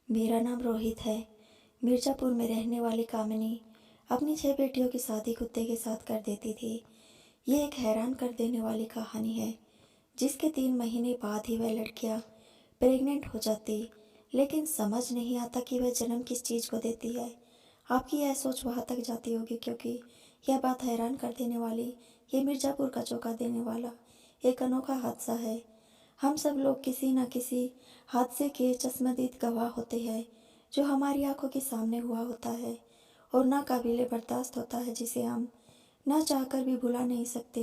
मेरा नाम रोहित है। मिर्ज़ापुर में रहने वाली कामिनी अपनी 6 बेटियों की शादी कुत्ते के साथ कर देती थी। ये एक हैरान कर देने वाली कहानी है, जिसके 3 महीने बाद ही वह लड़कियां प्रेग्नेंट हो जाती, लेकिन समझ नहीं आता कि वह जन्म किस चीज़ को देती है। आपकी यह सोच वहाँ तक जाती होगी, क्योंकि यह बात हैरान कर देने वाली, ये मिर्ज़ापुर का चौंका देने वाला एक अनोखा हादसा है। हम सब लोग किसी न किसी हादसे के चश्मदीद गवाह होते हैं, जो हमारी आंखों के सामने हुआ होता है और नाकाबिले बर्दाश्त होता है, जिसे हम ना चाहकर भी भुला नहीं सकते।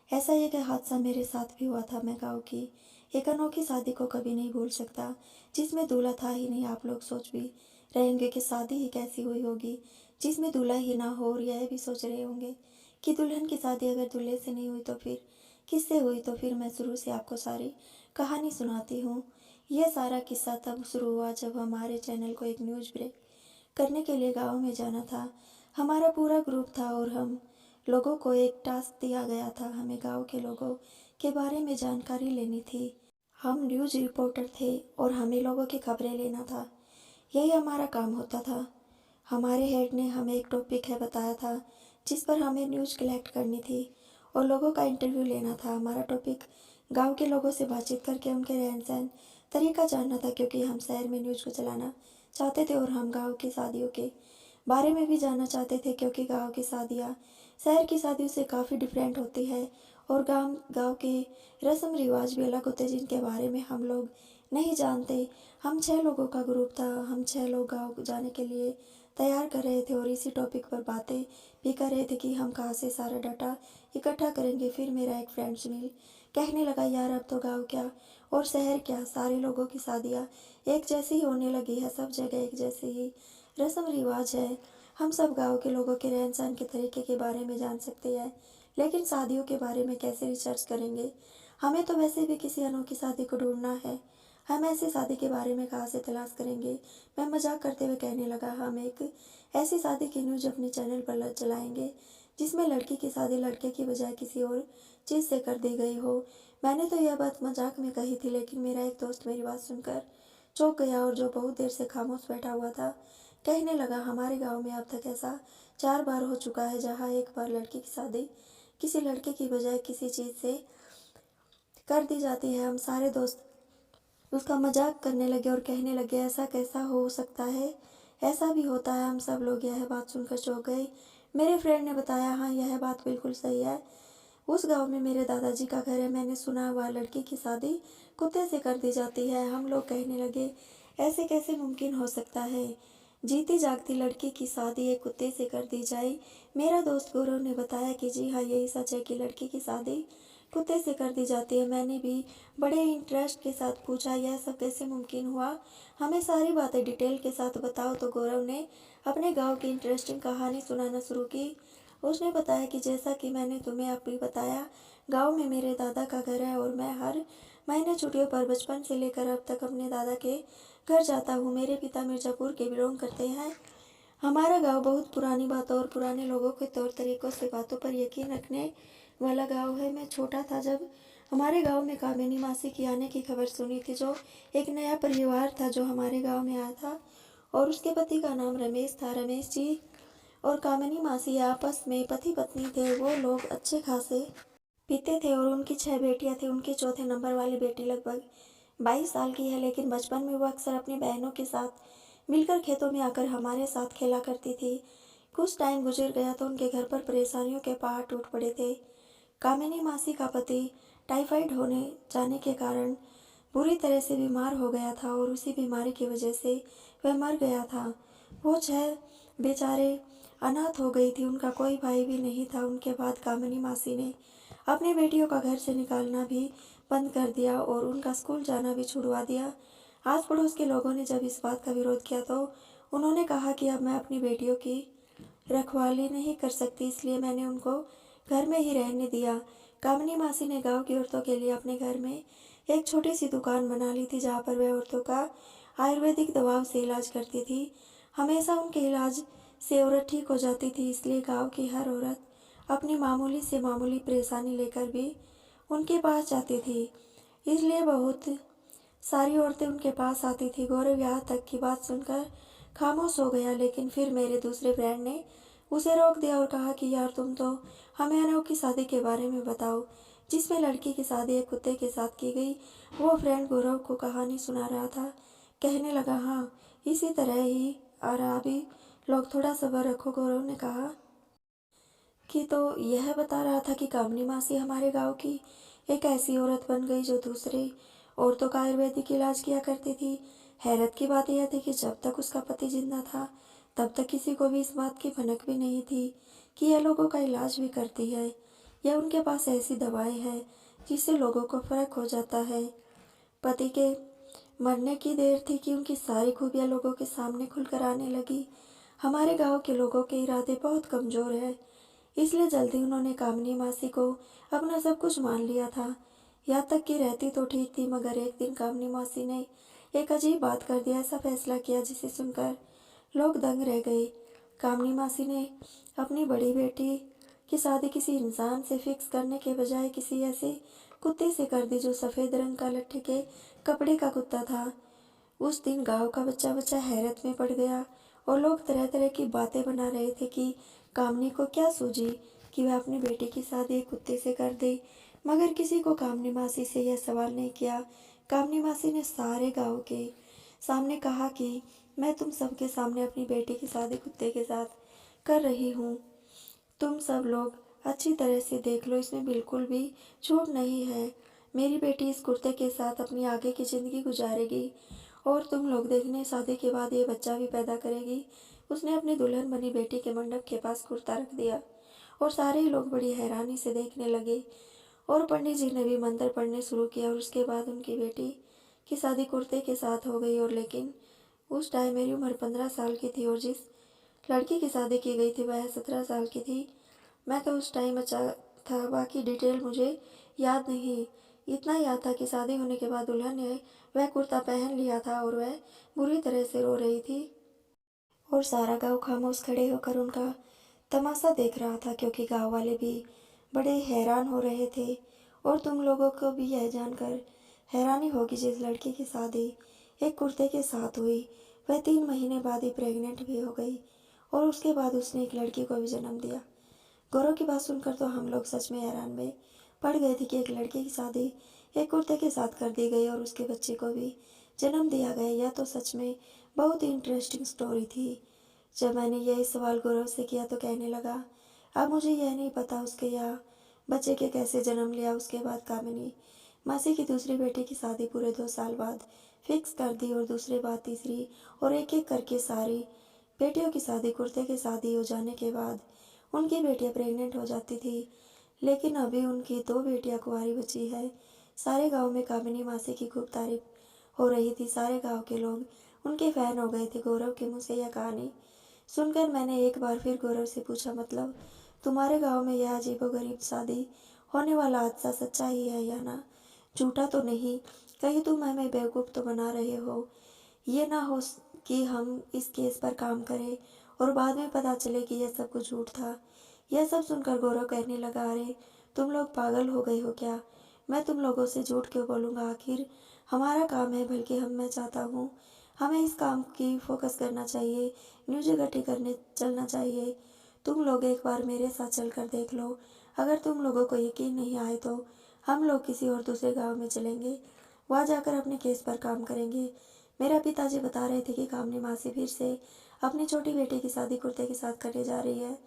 ऐसा एक हादसा मेरे साथ भी हुआ था। मैं गाँव की एक अनोखी शादी को कभी नहीं भूल सकता, जिसमें दूल्हा था ही नहीं। आप लोग सोच भी रहेंगे कि शादी ही कैसी हुई होगी जिसमें दूल्हा ही ना हो, और यह भी सोच रहे होंगे कि दुल्हन की शादी अगर दूल्हे से नहीं हुई तो फिर किससे हुई। तो फिर मैं शुरू से आपको सारी कहानी सुनाती हूँ। यह सारा किस्सा तब शुरू हुआ जब हमारे चैनल को एक न्यूज़ ब्रेक करने के लिए गांव में जाना था। हमारा पूरा ग्रुप था और हम लोगों को एक टास्क दिया गया था। हमें गांव के लोगों के बारे में जानकारी लेनी थी। हम न्यूज़ रिपोर्टर थे और हमें लोगों की खबरें लेना था। यही हमारा काम होता था। हमारे हेड ने हमें एक टॉपिक है बताया था, जिस पर हमें न्यूज़ कलेक्ट करनी थी और लोगों का इंटरव्यू लेना था। हमारा टॉपिक गांव के लोगों से बातचीत करके उनके रहन सहन तरीका जानना था, क्योंकि हम शहर में न्यूज़ को चलाना चाहते थे और हम गांव की शादियों के बारे में भी जानना चाहते थे, क्योंकि गांव की शादियाँ शहर की शादियों से काफ़ी डिफरेंट होती है और गांव गांव के रस्म रिवाज भी अलग होते हैं, जिनके बारे में हम लोग नहीं जानते। हम 6 लोगों का ग्रुप था। हम 6 लोग गाँव जाने के लिए तैयार कर रहे थे और इसी टॉपिक पर बातें भी कर रहे थे कि हम कहाँ से सारा डाटा इकट्ठा करेंगे। फिर मेरा एक फ्रेंड सुनील कहने लगा, यार अब तो गाँव क्या और शहर क्या, सारे लोगों की शादियाँ एक जैसी ही होने लगी है। सब जगह एक जैसे ही रस्म रिवाज है। हम सब गाँव के लोगों के रहन सहन के तरीके के बारे में जान सकते हैं, लेकिन शादियों के बारे में कैसे रिसर्च करेंगे। हमें तो वैसे भी किसी अनोखी शादी को ढूंढना है। हम ऐसी शादी के बारे में कहाँ से तलाश करेंगे। मैं मजाक करते हुए कहने लगा, हम एक ऐसी शादी की न्यूज़ अपने चैनल पर चलाएंगे जिसमें लड़की की शादी लड़के की बजाय किसी और चीज़ से कर दी गई हो। मैंने तो यह बात मजाक में कही थी, लेकिन मेरा एक दोस्त मेरी बात सुनकर चौंक गया और जो बहुत देर से खामोश बैठा हुआ था कहने लगा, हमारे गांव में अब तक ऐसा 4 बार हो चुका है, जहां एक बार लड़की की शादी किसी लड़के की बजाय किसी चीज़ से कर दी जाती है। हम सारे दोस्त उसका मजाक करने लगे और कहने लगे, ऐसा कैसा हो सकता है, ऐसा भी होता है। हम सब लोग यह बात सुनकर चौंक गए। मेरे फ्रेंड ने बताया, हाँ यह बात बिल्कुल सही है। उस गांव में मेरे दादाजी का घर है। मैंने सुना वह लड़की की शादी कुत्ते से कर दी जाती है। हम लोग कहने लगे, ऐसे कैसे मुमकिन हो सकता है, जीती जागती लड़की की शादी एक कुत्ते से कर दी जाए। मेरा दोस्त गौरव ने बताया कि जी हाँ, यही सच है कि लड़की की शादी कुत्ते से कर दी जाती है। मैंने भी बड़े इंटरेस्ट के साथ पूछा, यह सब कैसे मुमकिन हुआ, हमें सारी बातें डिटेल के साथ बताओ। तो गौरव ने अपने गांव की इंटरेस्टिंग कहानी सुनाना शुरू की। उसने बताया कि जैसा कि मैंने तुम्हें अभी बताया, गांव में मेरे दादा का घर है और मैं हर महीने छुट्टियों पर बचपन से लेकर अब तक अपने दादा के घर जाता हूँ। मेरे पिता मिर्ज़ापुर के बिलोंग करते हैं। हमारा गांव बहुत पुरानी बातों और पुराने लोगों के तौर तरीकों से बातों पर यकीन रखने वाला गांव है। मैं छोटा था जब हमारे गांव में कामिनी मासी की आने की खबर सुनी थी, जो एक नया परिवार था जो हमारे गांव में आया था और उसके पति का नाम रमेश था। रमेश जी और कामिनी मासी आपस में पति पत्नी थे। वो लोग अच्छे खासे पीते थे और उनकी 6 बेटियां थी। उनकी चौथे नंबर वाली बेटी लगभग 22 साल की है, लेकिन बचपन में वो अक्सर अपनी बहनों के साथ मिलकर खेतों में आकर हमारे साथ खेला करती थी। कुछ टाइम गुजर गया तो उनके घर पर परेशानियों के पहाड़ टूट पड़े थे। कामिनी मासी का पति टाइफाइड होने जाने के कारण बुरी तरह से बीमार हो गया था और उसी बीमारी की वजह से वह मर गया था। वो 6 बेचारे अनाथ हो गई थी। उनका कोई भाई भी नहीं था। उनके बाद कामिनी मासी ने अपनी बेटियों का घर से निकालना भी बंद कर दिया और उनका स्कूल जाना भी छुड़वा दिया। आस पड़ोस के लोगों ने जब इस बात का विरोध किया तो उन्होंने कहा कि अब मैं अपनी बेटियों की रखवाली नहीं कर सकती, इसलिए मैंने उनको घर में ही रहने दिया। कामिनी मासी ने गांव की औरतों के लिए अपने घर में एक छोटी सी दुकान बना ली थी, जहाँ पर वह औरतों का आयुर्वेदिक दवाओं से इलाज करती थी। हमेशा उनके इलाज से औरत ठीक हो जाती थी, इसलिए गांव की हर औरत अपनी मामूली से मामूली परेशानी लेकर भी उनके पास जाती थी। इसलिए बहुत सारी औरतें उनके पास आती थी। गौरव यहाँ तक की बात सुनकर खामोश हो गया, लेकिन फिर मेरे दूसरे फ्रेंड ने उसे रोक दिया और कहा कि यार तुम तो हमें अनू की शादी के बारे में बताओ, जिसमें लड़की की शादी एक कुत्ते के साथ की गई। वो फ्रेंड गौरव को कहानी सुना रहा था। कहने लगा, हाँ इसी तरह ही आ रहा, अभी लोग थोड़ा सब्र रखो। गौरव ने कहा कि तो यह बता रहा था कि कामनी मासी हमारे गांव की एक ऐसी औरत बन गई जो दूसरे औरतों का आयुर्वेदिक इलाज किया करती थी। हैरत की बात यह थी कि जब तक उसका पति जिंदा था तब तक किसी को भी इस बात की भनक भी नहीं थी कि यह लोगों का इलाज भी करती है। यह उनके पास ऐसी दवाएं हैं जिससे लोगों को फर्क हो जाता है। पति के मरने की देर थी कि उनकी सारी खूबियां लोगों के सामने खुलकर आने लगी। हमारे गांव के लोगों के इरादे बहुत कमजोर है, इसलिए जल्दी उन्होंने कामनी मासी को अपना सब कुछ मान लिया था। यहाँ तक कि रहती तो ठीक थी, मगर एक दिन कामनी मासी ने एक अजीब बात कर दिया, ऐसा फैसला किया जिसे सुनकर लोग दंग रह गए। कामनी मासी ने अपनी बड़ी बेटी की शादी किसी इंसान से फिक्स करने के बजाय किसी ऐसे कुत्ते से कर दी जो सफ़ेद रंग का लट्ठे के कपड़े का कुत्ता था। उस दिन गांव का बच्चा बच्चा हैरत में पड़ गया और लोग तरह तरह की बातें बना रहे थे कि कामनी को क्या सूझी कि वह अपनी बेटी की शादी एक कुत्ते से कर दे। मगर किसी को कामनी मासी से यह सवाल नहीं किया। कामनी मासी ने सारे गांव के सामने कहा कि मैं तुम सबके सामने अपनी बेटी की शादी कुत्ते के साथ कर रही हूँ। तुम सब लोग अच्छी तरह से देख लो, इसमें बिल्कुल भी झूठ नहीं है। मेरी बेटी इस कुर्ते के साथ अपनी आगे की ज़िंदगी गुजारेगी और तुम लोग देखने शादी के बाद ये बच्चा भी पैदा करेगी। उसने अपनी दुल्हन बनी बेटी के मंडप के पास कुर्ता रख दिया और सारे लोग बड़ी हैरानी से देखने लगे और पंडित जी ने भी मंत्र पढ़ने शुरू किया और उसके बाद उनकी बेटी की शादी कुर्ते के साथ हो गई। और लेकिन उस टाइम मेरी उम्र 15 साल की थी और जिस लड़की की शादी की गई थी वह 17 साल की थी। मैं तो उस टाइम बच्चा था, बाकी डिटेल मुझे याद नहीं। इतना याद था कि शादी होने के बाद दुल्हन ने वह कुर्ता पहन लिया था और वह बुरी तरह से रो रही थी और सारा गांव खामोश खड़े होकर उनका तमाशा देख रहा था, क्योंकि गांव वाले भी बड़े हैरान हो रहे थे। और तुम लोगों को भी यह जानकर हैरानी होगी, जिस लड़की की शादी एक कुर्ते के साथ हुई वह 3 महीने बाद ही प्रेग्नेंट भी हो गई और उसके बाद उसने एक लड़की को भी जन्म दिया। गौरव की बात सुनकर तो हम लोग सच में हैरान में पड़ गए थे कि एक लड़के की शादी एक कुर्ते के साथ कर दी गई और उसके बच्चे को भी जन्म दिया गया। यह तो सच में बहुत ही इंटरेस्टिंग स्टोरी थी। जब मैंने यही सवाल गौरव से किया तो कहने लगा, अब मुझे यह नहीं पता उसके यहाँ बच्चे के कैसे जन्म लिया। उसके बाद कामिनी मासी की दूसरी बेटी की शादी पूरे 2 साल बाद फिक्स कर दी और दूसरे बाद तीसरी और एक एक करके सारी बेटियों की शादी कुर्ते के शादी हो जाने के बाद उनकी बेटियां प्रेग्नेंट हो जाती थी। लेकिन अभी उनकी 2 बेटियां कुंवारी बची है। सारे गांव में कामिनी मासी की खूब तारीफ हो रही थी। सारे गांव के लोग उनके फैन हो गए थे। गौरव के मुंह से यह कहानी सुनकर मैंने एक बार फिर गौरव से पूछा, मतलब तुम्हारे गांव में यह अजीबोगरीब शादी होने वाला हादसा सच्चा ही है या ना, झूठा तो नहीं? कहीं तुम हमें बेवकूफ़ तो बना रहे हो? ये ना हो कि हम इस केस पर काम करें और बाद में पता चले कि यह सब कुछ झूठ था। यह सब सुनकर गौरव कहने लगा, अरे तुम लोग पागल हो गए हो क्या? मैं तुम लोगों से झूठ क्यों बोलूँगा? आखिर हमारा काम है, बल्कि मैं चाहता हूँ हमें इस काम की फोकस करना चाहिए, न्यूज़ इकट्ठी करने चलना चाहिए। तुम लोग एक बार मेरे साथ चलकर देख लो। अगर तुम लोगों को यकीन नहीं आए तो हम लोग किसी और दूसरे गांव में चलेंगे, वहाँ जाकर अपने केस पर काम करेंगे। मेरा पिताजी बता रहे थे कि कामनी मासी फिर से अपनी छोटी बेटी की शादी कुर्ते के साथ करने जा रही है।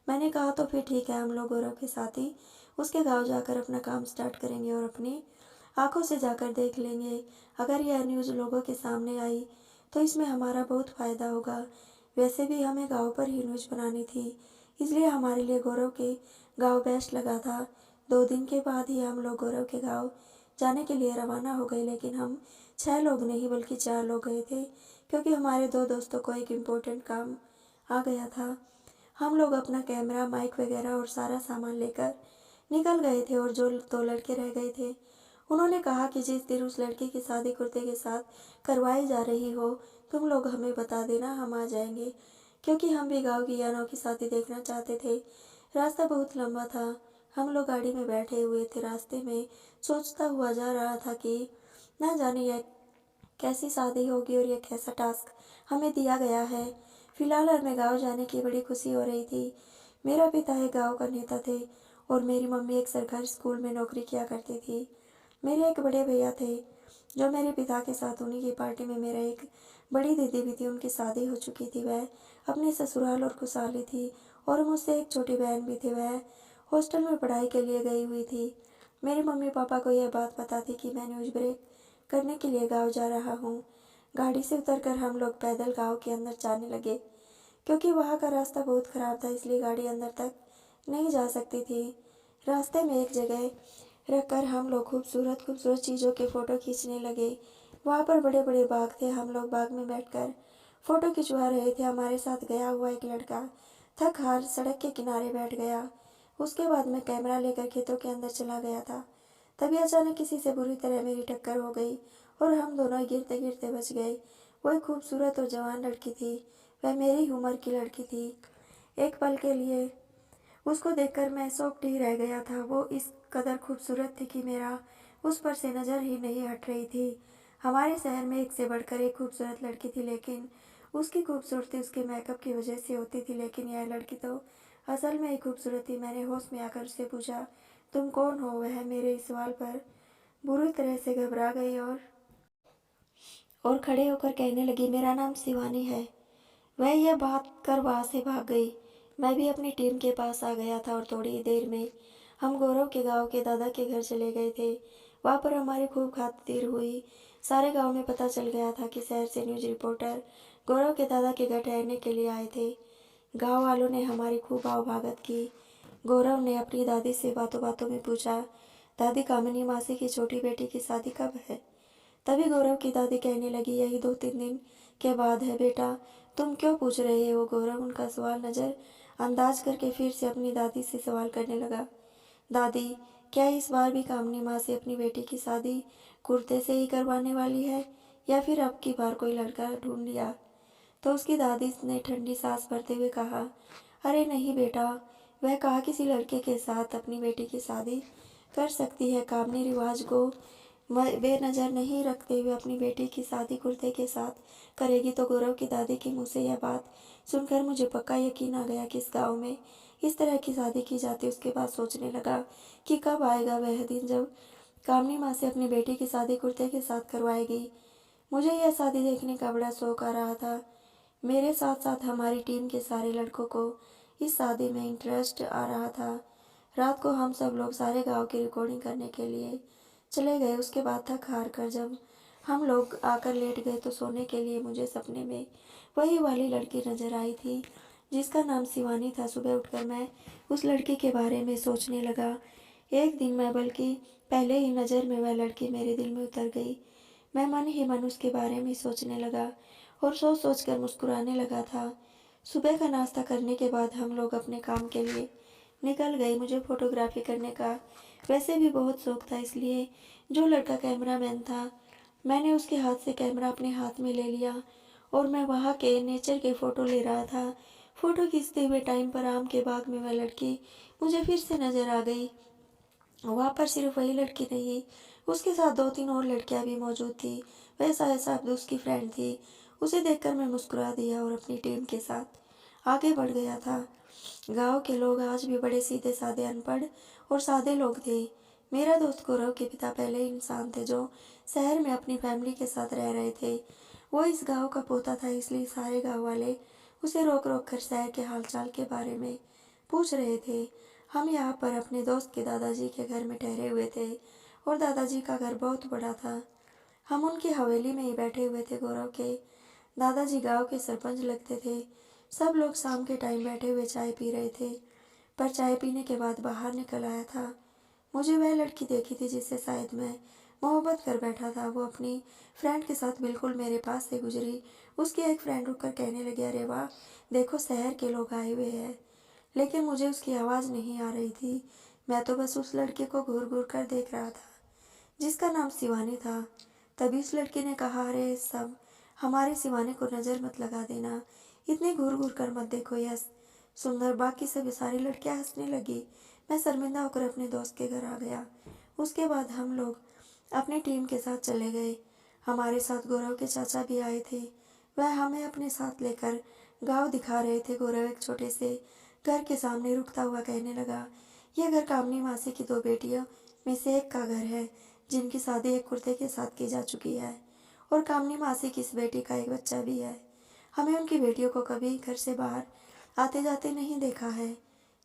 मैंने कहा तो फिर ठीक है, हम लोग गौरव के साथ ही उसके गांव जाकर अपना काम स्टार्ट करेंगे और अपनी आंखों से जाकर देख लेंगे। अगर यह न्यूज़ लोगों के सामने आई तो इसमें हमारा बहुत फ़ायदा होगा। वैसे भी हमें गांव पर ही न्यूज़ बनानी थी, इसलिए हमारे लिए गौरव के गांव बेस्ट लगा था। 2 दिन के बाद ही हम लोग गौरव के गांव जाने के लिए रवाना हो गए। लेकिन हम 6 लोग नहीं बल्कि 4 लोग गए थे, क्योंकि हमारे 2 दोस्तों को एक इम्पोर्टेंट काम आ गया था। हम लोग अपना कैमरा, माइक वगैरह और सारा सामान लेकर निकल गए थे और जो 2 लड़के रह गए थे उन्होंने कहा कि जिस दिन उस लड़की की शादी कुर्ते के साथ करवाई जा रही हो तुम लोग हमें बता देना, हम आ जाएंगे, क्योंकि हम भी गांव की यानों की शादी देखना चाहते थे। रास्ता बहुत लंबा था। हम लोग गाड़ी में बैठे हुए थे। रास्ते में सोचता हुआ जा रहा था कि ना जाने यह कैसी शादी होगी और ये कैसा टास्क हमें दिया गया है। फिलहाल हमें गाँव जाने की बड़ी खुशी हो रही थी। मेरा पिता एक गाँव का नेता थे और मेरी मम्मी एक सरकारी स्कूल में नौकरी किया करती थी। मेरे एक बड़े भैया थे जो मेरे पिता के साथ, उन्हीं की पार्टी में मेरा एक बड़ी दीदी भी थी, उनकी शादी हो चुकी थी। वह अपने ससुराल और खुशहाली थी और मुझसे एक छोटी बहन भी थी, वह हॉस्टल में पढ़ाई के लिए गई हुई थी। मेरे मम्मी पापा को यह बात पता थी कि मैं न्यूज़ ब्रेक करने के लिए गाँव जा रहा हूँ। गाड़ी से उतरकर हम लोग पैदल गाँव के अंदर जाने लगे। क्योंकि वहाँ का रास्ता बहुत ख़राब था, इसलिए गाड़ी अंदर तक नहीं जा सकती थी। रास्ते में एक जगह रखकर हम लोग खूबसूरत खूबसूरत चीज़ों के फ़ोटो खींचने लगे। वहाँ पर बड़े बड़े बाग थे, हम लोग बाग में बैठकर फ़ोटो खिंचवा रहे थे। हमारे साथ गया हुआ एक लड़का थक हार सड़क के किनारे बैठ गया। उसके बाद मैं कैमरा लेकर खेतों के अंदर चला गया था। तभी अचानक किसी से बुरी तरह मेरी टक्कर हो गई और हम दोनों गिरते गिरते बच गए। वो एक खूबसूरत और जवान लड़की थी, वह मेरी उम्र की लड़की थी। एक पल के लिए उसको देखकर मैं शॉक्ड ही रह गया था। वो इस कदर खूबसूरत थी कि मेरा उस पर से नज़र ही नहीं हट रही थी। हमारे शहर में एक से बढ़कर एक खूबसूरत लड़की थी, लेकिन उसकी खूबसूरती उसके मेकअप की वजह से होती थी, लेकिन यह लड़की तो असल में ही खूबसूरत थी। मैंने होश में आकर उससे पूछा, तुम कौन हो? वह मेरे इस सवाल पर बुरी तरह से घबरा गई और खड़े होकर कहने लगी, मेरा नाम शिवानी है। वह यह बात कर वहाँ से भाग गई। मैं भी अपनी टीम के पास आ गया था और थोड़ी ही देर में हम गौरव के गांव के दादा के घर चले गए थे। वहाँ पर हमारी खूब खातिरदारी हुई। सारे गांव में पता चल गया था कि शहर से न्यूज़ रिपोर्टर गौरव के दादा के घर ठहरने के लिए आए थे। गांव वालों ने हमारी खूब आवभगत की। गौरव ने अपनी दादी से बातों बातों में पूछा, दादी, कामिनी मासी की छोटी बेटी की शादी कब है? तभी गौरव की दादी कहने लगी, यही 2-3 दिन के बाद है बेटा। तुम क्यों पूछ रहे हो? गौरव उनका सवाल नज़र अंदाज करके फिर से अपनी दादी से सवाल करने लगा, दादी, क्या इस बार भी कामनी माँ से अपनी बेटी की शादी कुर्ते से ही करवाने वाली है या फिर अब की बार कोई लड़का ढूंढ लिया? तो उसकी दादी ने ठंडी सांस भरते हुए कहा, अरे नहीं बेटा, वह कहा किसी लड़के के साथ अपनी बेटी की शादी कर सकती है। कामनी रिवाज को बेनज़र नहीं रखते हुए अपनी बेटी की शादी कुर्ते के साथ करेगी। तो गौरव की दादी के मुँह से यह बात सुनकर मुझे पक्का यकीन आ गया कि इस गाँव में इस तरह की शादी की जाती। उसके बाद सोचने लगा कि कब आएगा वह दिन जब कामनी माँ से अपनी बेटी की शादी कुर्ते के साथ करवाएगी। मुझे यह शादी देखने का बड़ा शौक आ रहा था। मेरे साथ साथ हमारी टीम के सारे लड़कों को इस शादी में इंटरेस्ट आ रहा था। रात को हम सब लोग सारे गांव की रिकॉर्डिंग करने के लिए चले गए। उसके बाद थक हार कर जब हम लोग आकर लेट गए तो सोने के लिए मुझे सपने में वही वाली लड़की नजर आई थी जिसका नाम शिवानी था। सुबह उठकर मैं उस लड़की के बारे में सोचने लगा। एक दिन मैं बल्कि पहले ही नज़र में वह लड़की मेरे दिल में उतर गई। मैं मन ही मन उसके बारे में सोचने लगा और सोच सोच कर मुस्कुराने लगा था। सुबह का नाश्ता करने के बाद हम लोग अपने काम के लिए निकल गए। मुझे फोटोग्राफी करने का वैसे भी बहुत शौक था, इसलिए जो लड़का कैमरामैन था, मैंने उसके हाथ से कैमरा अपने हाथ में ले लिया और मैं वहाँ के नेचर के फ़ोटो ले रहा था। फ़ोटो खींचते हुए टाइम पर आम के बाग में वह लड़की मुझे फिर से नज़र आ गई। वहाँ पर सिर्फ वही लड़की नहीं, उसके साथ 2-3 और लड़कियां भी मौजूद थी। वह शायद उसकी फ्रेंड थी। उसे देखकर मैं मुस्कुरा दिया और अपनी टीम के साथ आगे बढ़ गया था। गांव के लोग आज भी बड़े सीधे साधे, अनपढ़ और सादे लोग थे। मेरा दोस्त गौरव के पिता पहले ही इंसान थे जो शहर में अपनी फैमिली के साथ रह रहे थे। वो इस गांव का पोता था, इसलिए सारे गांव वाले उसे रोक रोक कर शहर के हालचाल के बारे में पूछ रहे थे। हम यहाँ पर अपने दोस्त के दादाजी के घर में ठहरे हुए थे और दादाजी का घर बहुत बड़ा था। हम उनकी हवेली में ही बैठे हुए थे। गौरव के दादाजी गांव के सरपंच लगते थे। सब लोग शाम के टाइम बैठे हुए चाय पी रहे थे, पर चाय पीने के बाद बाहर निकल आया था। मुझे वह लड़की देखी थी जिससे शायद मैं मोहब्बत कर बैठा था। वो अपनी फ्रेंड के साथ बिल्कुल मेरे पास से गुजरी। उसकी एक फ्रेंड रुककर कहने लगी, अरे वाह, देखो शहर के लोग आए हुए हैं। लेकिन मुझे उसकी आवाज़ नहीं आ रही थी। मैं तो बस उस लड़के को घूर घूर कर देख रहा था जिसका नाम शिवानी था। तभी उस लड़की ने कहा, अरे सब हमारे शिवानी को नज़र मत लगा देना, इतने घूर घूर कर मत देखो, यस सुंदर। बाकी सभी सारी लड़कियां हंसने लगी। मैं शर्मिंदा होकर अपने दोस्त के घर आ गया। उसके बाद हम लोग अपनी टीम के साथ चले गए। हमारे साथ गौरव के चाचा भी आए थे। वह हमें अपने साथ लेकर गांव दिखा रहे थे। गौरव एक छोटे से घर के सामने रुकता हुआ कहने लगा, यह घर कामनी मासी की दो बेटियों में से एक का घर है, जिनकी शादी एक कुर्ते के साथ की जा चुकी है, और कामनी मासी की इस बेटी का एक बच्चा भी है। हमें उनकी बेटियों को कभी घर से बाहर आते जाते नहीं देखा है।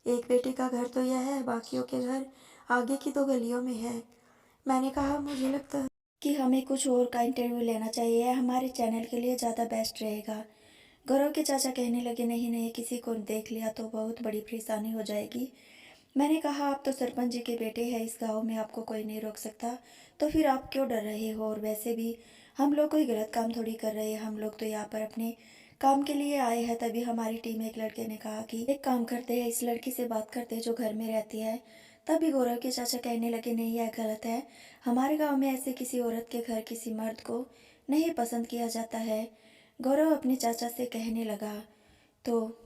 एक बेटी का घर तो यह है, बाकियों के घर आगे की 2 गलियों में है। मैंने कहा, मुझे लगता है कि हमें कुछ और का इंटरव्यू लेना चाहिए, यह हमारे चैनल के लिए ज़्यादा बेस्ट रहेगा। गौरव के चाचा कहने लगे, नहीं नहीं, किसी को देख लिया तो बहुत बड़ी परेशानी हो जाएगी। मैंने कहा, आप तो सरपंच जी के बेटे हैं, इस गांव में आपको कोई नहीं रोक सकता, तो फिर आप क्यों डर रहे हो? और वैसे भी हम लोग कोई गलत काम थोड़ी कर रहे हैं, हम लोग तो यहाँ पर अपने काम के लिए आए हैं। तभी हमारी टीम एक लड़के ने कहा कि एक काम करते हैं, इस लड़की से बात करते हैं जो घर में रहती है। तभी गौरव के चाचा कहने लगे, नहीं, यह गलत है, हमारे गाँव में ऐसे किसी औरत के घर किसी मर्द को नहीं पसंद किया जाता है। गौरव अपने चाचा से कहने लगा, तो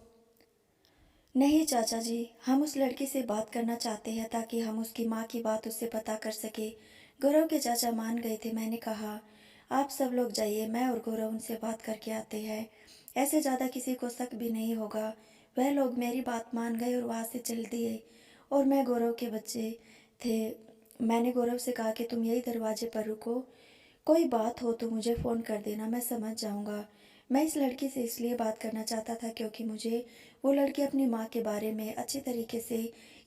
नहीं चाचा जी, हम उस लड़की से बात करना चाहते हैं ताकि हम उसकी माँ की बात उससे पता कर सके। गौरव के चाचा मान गए थे। मैंने कहा, आप सब लोग जाइए, मैं और गौरव उनसे बात करके आते हैं, ऐसे ज़्यादा किसी को शक भी नहीं होगा। वह लोग मेरी बात मान गए और वहाँ से चल दिए। और मैं गौरव के बच्चे थे, मैंने गौरव से कहा कि तुम यही दरवाजे पर रुको, कोई बात हो तो मुझे फ़ोन कर देना, मैं समझ जाऊंगा। मैं इस लड़की से इसलिए बात करना चाहता था क्योंकि मुझे वो लड़की अपनी माँ के बारे में अच्छी तरीके से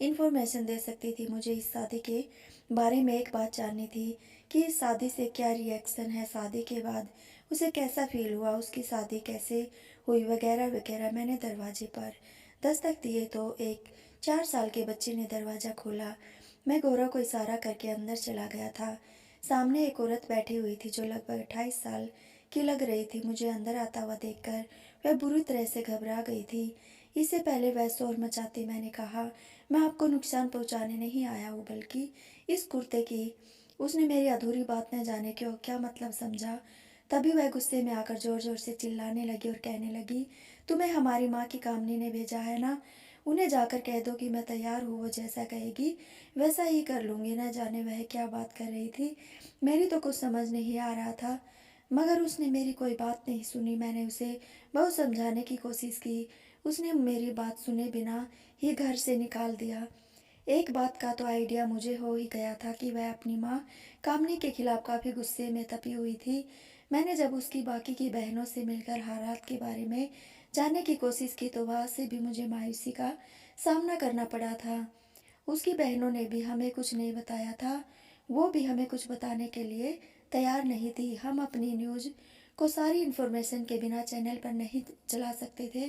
इन्फॉर्मेशन दे सकती थी। मुझे इस शादी के बारे में एक बात जाननी थी कि इस शादी से क्या रिएक्शन है, शादी के बाद उसे कैसा फील हुआ, उसकी शादी कैसे हुई, वगैरह वगैरह। मैंने दरवाजे पर दस्तक दिए तो एक 4 साल के बच्चे ने दरवाज़ा खोला। मैं गौरव को इशारा करके अंदर चला गया था। सामने एक औरत बैठी हुई थी जो लगभग 28 साल की लग रही थी। मुझे अंदर आता हुआ देखकर वह बुरी तरह से घबरा गई थी। इससे पहले वह शोर मचाती मैंने कहा, मैं आपको नुकसान पहुंचाने नहीं आया हूँ, बल्कि इस कुर्ते की। उसने मेरी अधूरी बात न जाने क्यों क्या मतलब समझा। तभी वह गुस्से में आकर जोर जोर से चिल्लाने लगी और कहने लगी, तुम्हें हमारी माँ की कामनी ने भेजा है ना, उन्हें जाकर कह दो कि मैं तैयार हूँ, वो जैसा कहेगी वैसा ही कर लूँगी। न जाने वह क्या बात कर रही थी, मेरी तो कुछ समझ नहीं आ रहा था, मगर उसने मेरी कोई बात नहीं सुनी। मैंने उसे बहुत समझाने की कोशिश की, उसने मेरी बात सुने बिना ही घर से निकाल दिया। एक बात का तो आइडिया मुझे हो ही गया था कि वह अपनी माँ कामनी के खिलाफ काफ़ी गुस्से में तपी हुई थी। मैंने जब उसकी बाकी की बहनों से मिलकर हालात के बारे में जानने की कोशिश की तो वहाँ से भी मुझे मायूसी का सामना करना पड़ा था। उसकी बहनों ने भी हमें कुछ नहीं बताया था, वो भी हमें कुछ बताने के लिए तैयार नहीं थी। हम अपनी न्यूज़ को सारी इन्फॉर्मेशन के बिना चैनल पर नहीं चला सकते थे,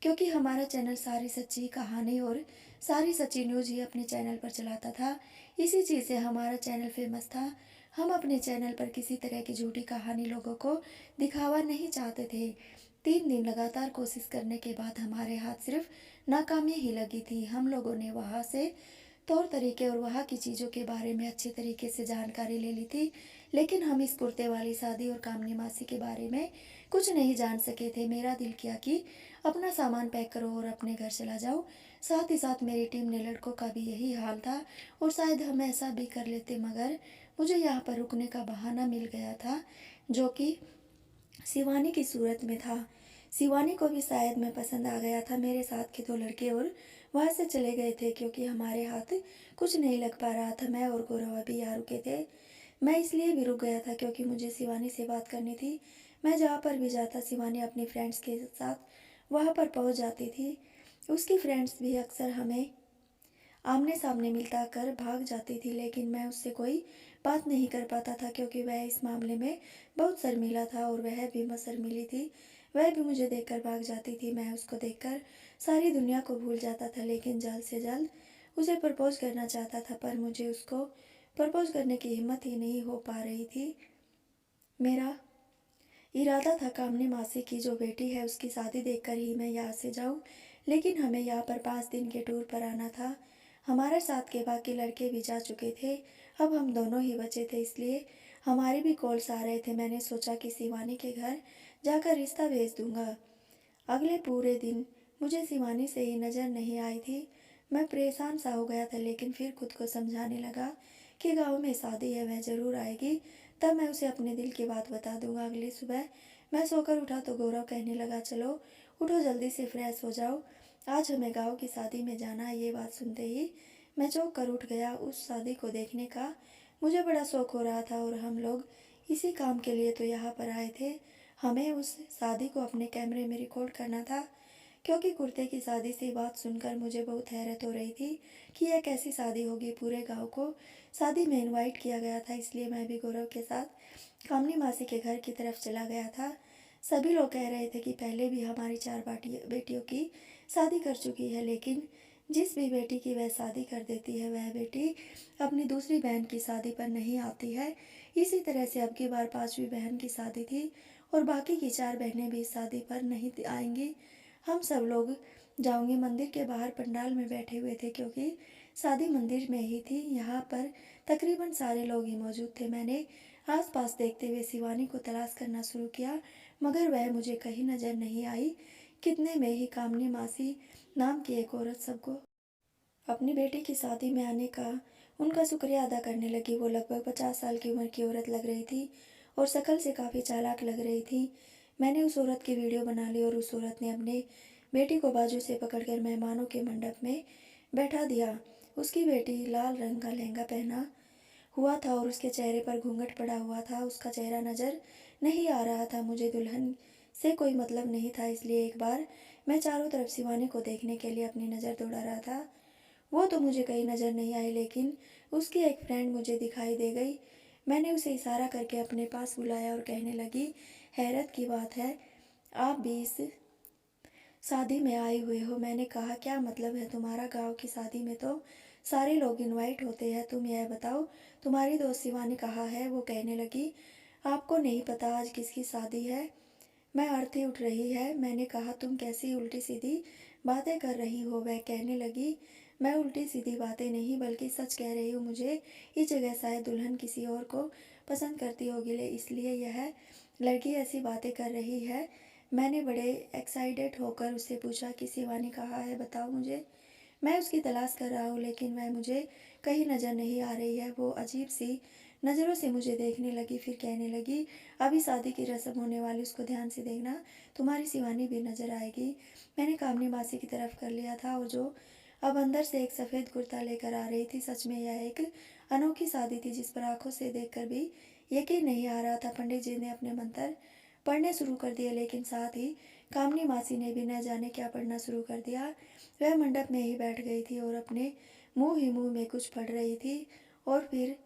क्योंकि हमारा चैनल सारी सच्ची कहानी और सारी सच्ची न्यूज़ ही अपने चैनल पर चलाता था। इसी चीज़ से हमारा चैनल फेमस था। हम अपने चैनल पर किसी तरह की झूठी कहानी लोगों को दिखावा नहीं चाहते थे। 3 दिन लगातार कोशिश करने के बाद हमारे हाथ सिर्फ नाकामी ही लगी थी। हम लोगों ने वहाँ से तौर तरीके और वहाँ की चीज़ों के बारे में अच्छे तरीके से जानकारी ले ली थी, लेकिन हम इस कुर्ते वाली शादी और कामनी मासी के बारे में कुछ नहीं जान सके थे। मेरा दिल किया कि अपना सामान पैक करो और अपने घर चला जाओ। साथ ही साथ मेरी टीम ने लड़कों का भी यही हाल था और शायद हम ऐसा भी कर लेते, मगर मुझे यहाँ पर रुकने का बहाना मिल गया था, जो कि शिवानी की सूरत में था। शिवानी को भी शायद मैं पसंद आ गया था। मेरे साथ के 2 लड़के और वहाँ से चले गए थे क्योंकि हमारे हाथ कुछ नहीं लग पा रहा था। मैं और गौरव अभी यहाँ रुके थे। मैं इसलिए भी रुक गया था क्योंकि मुझे शिवानी से बात करनी थी। मैं जहाँ पर भी जाता शिवानी अपनी फ्रेंड्स के साथ वहाँ पर पहुँच जाती थी। उसकी फ्रेंड्स भी अक्सर हमें आमने सामने मिलता कर भाग जाती थी, लेकिन मैं उससे कोई बात नहीं कर पाता था क्योंकि वह इस मामले में बहुत शर्मीला था और वह भी शर्मीली थी। वह भी मुझे देखकर भाग जाती थी। मैं उसको देखकर सारी दुनिया को भूल जाता था, लेकिन जल्द से जल्द उसे प्रपोज करना चाहता था, पर मुझे उसको प्रपोज करने की हिम्मत ही नहीं हो पा रही थी। मेरा इरादा था कामनी मासी की जो बेटी है उसकी शादी देखकर ही मैं यहाँ से जाऊँ, लेकिन हमें यहाँ पर 5 दिन के टूर पर आना था। हमारे साथ के बाकी लड़के भी जा चुके थे, अब हम दोनों ही बचे थे, इसलिए हमारे भी कॉल्स आ रहे थे। मैंने सोचा कि शिवानी के घर जाकर रिश्ता भेज दूंगा। अगले पूरे दिन मुझे शिवानी से ही नज़र नहीं आई थी। मैं परेशान सा हो गया था, लेकिन फिर खुद को समझाने लगा कि गाँव में शादी है, वह ज़रूर आएगी, तब मैं उसे अपने दिल की बात बता दूंगा। अगली सुबह मैं सोकर उठा तो गौरव कहने लगा, चलो उठो जल्दी से फ्रेश हो जाओ, आज हमें गाँव की शादी में जाना है। ये बात सुनते ही मैं चौंक कर उठ गया। उस शादी को देखने का मुझे बड़ा शौक हो रहा था और हम लोग इसी काम के लिए तो यहाँ पर आए थे। हमें उस शादी को अपने कैमरे में रिकॉर्ड करना था, क्योंकि कुर्ते की शादी से बात सुनकर मुझे बहुत हैरत हो रही थी कि यह कैसी शादी होगी। पूरे गांव को शादी में इनवाइट किया गया था, इसलिए मैं भी गौरव के साथ कामनी मासी के घर की तरफ चला गया था। सभी लोग कह रहे थे कि पहले भी हमारी 4 बेटियों की शादी कर चुकी है, लेकिन जिस भी बेटी की वह शादी कर देती है वह बेटी अपनी दूसरी बहन की शादी पर नहीं आती है। इसी तरह से अब की बार 5वीं बहन की शादी थी और बाकी की 4 बहनें भी इस शादी पर नहीं आएंगी। हम सब लोग जाऊंगी मंदिर के बाहर पंडाल में बैठे हुए थे, क्योंकि शादी मंदिर में ही थी। यहाँ पर तकरीबन सारे लोग ही मौजूद थे। मैंने आसपास देखते हुए शिवानी को तलाश करना शुरू किया, मगर वह मुझे कहीं नजर नहीं आई। कितने में ही कामनी मासी नाम की एक औरत सबको अपनी बेटी की शादी में आने का उनका शुक्रिया अदा करने लगी। वो लगभग 50 साल की उम्र की औरत लग रही थी और शक्ल से काफ़ी चालाक लग रही थी। मैंने उस औरत की वीडियो बना ली और उस औरत ने अपने बेटी को बाजू से पकड़कर मेहमानों के मंडप में बैठा दिया। उसकी बेटी लाल रंग का लहंगा पहना हुआ था और उसके चेहरे पर घूंघट पड़ा हुआ था। उसका चेहरा नजर नहीं आ रहा था। मुझे दुल्हन से कोई मतलब नहीं था, इसलिए एक बार मैं चारों तरफ शिवानी को देखने के लिए अपनी नज़र दौड़ा रहा था। वो तो मुझे कहीं नज़र नहीं आई, लेकिन उसकी एक फ्रेंड मुझे दिखाई दे गई। मैंने उसे इशारा करके अपने पास बुलाया और कहने लगी, हैरत की बात है, आप भी इस शादी में आए हुए हो। मैंने कहा, क्या मतलब है तुम्हारा? गांव की शादी में तो सारे लोग इनवाइट होते हैं। तुम यह बताओ तुम्हारी दोस्त शिवानी कहाँ है? वो कहने लगी, आपको नहीं पता आज किसकी शादी है? मैं अर्थी उठ रही है। मैंने कहा, तुम कैसी उल्टी सीधी बातें कर रही हो? वह कहने लगी, मैं उल्टी सीधी बातें नहीं बल्कि सच कह रही हूँ। मुझे इस जगह शायद दुल्हन किसी और को पसंद करती होगी, इसलिए यह लड़की ऐसी बातें कर रही है। मैंने बड़े एक्साइटेड होकर उससे पूछा कि शिवानी कहाँ है, बताओ मुझे। मैं उसकी तलाश कर रहा हूँ, लेकिन वह मुझे कहीं नज़र नहीं आ रही है। वो अजीब सी नज़रों से मुझे देखने लगी, फिर कहने लगी, अभी शादी की रस्म होने वाली, उसको ध्यान से देखना, तुम्हारी शिवानी भी नज़र आएगी। मैंने कामनी मासी की तरफ कर लिया था और जो अब अंदर से एक सफ़ेद कुर्ता लेकर आ रही थी। सच में यह एक अनोखी शादी थी जिस पर आंखों से देखकर भी यकीन नहीं आ रहा था। पंडित जी ने अपने मंत्र पढ़ने शुरू कर दिए, लेकिन साथ ही कामनी मासी ने भी न जाने क्या पढ़ना शुरू कर दिया। वह मंडप में ही बैठ गई थी और अपने मुंह ही मुंह में कुछ पढ़ रही थी और फिर